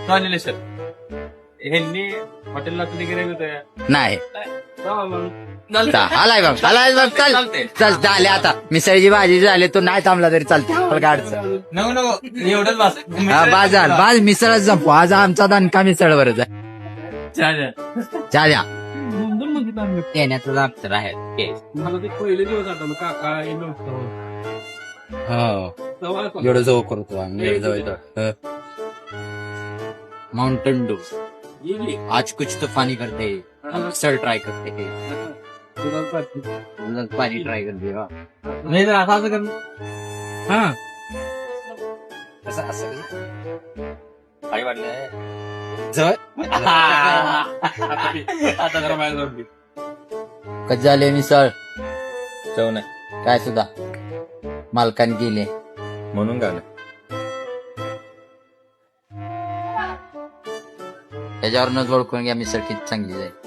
चालेल सर. ह्यांनी हॉटेलला कधी गिरायक होतं? नाही चालतंय. आलाय बघ चल चालतंय. चल झाले आता मिसळची भाजी झाली तू नाही थांबला तरी चालते मला काय अडचण नको नको एवढंच बस. हा बाजार बाज मिसळच जमतो आज आमचा दणका मिसळ बरं जाय द्या येण्याचं अक्षर आहे मला ते पहिले दिवस आठवलं काका हे नव्हतं. तेव्हा एवढं जवळ करतो आम्ही जवळ माउंटेन डू गेली. आज कुछ तो पानी करते मिसळ ट्राय करते पाणी ट्राय करते नाही तर असं कर. हा असं काय वाटलं जवळ आता जरा माझ्या जोडली. कधी झाले मिसळ चव नाही काय सुद्धा मालकाने केले म्हणून गाणं. त्याच्यावरनच ओळखून घ्या मिसळ किती चांगली जाईल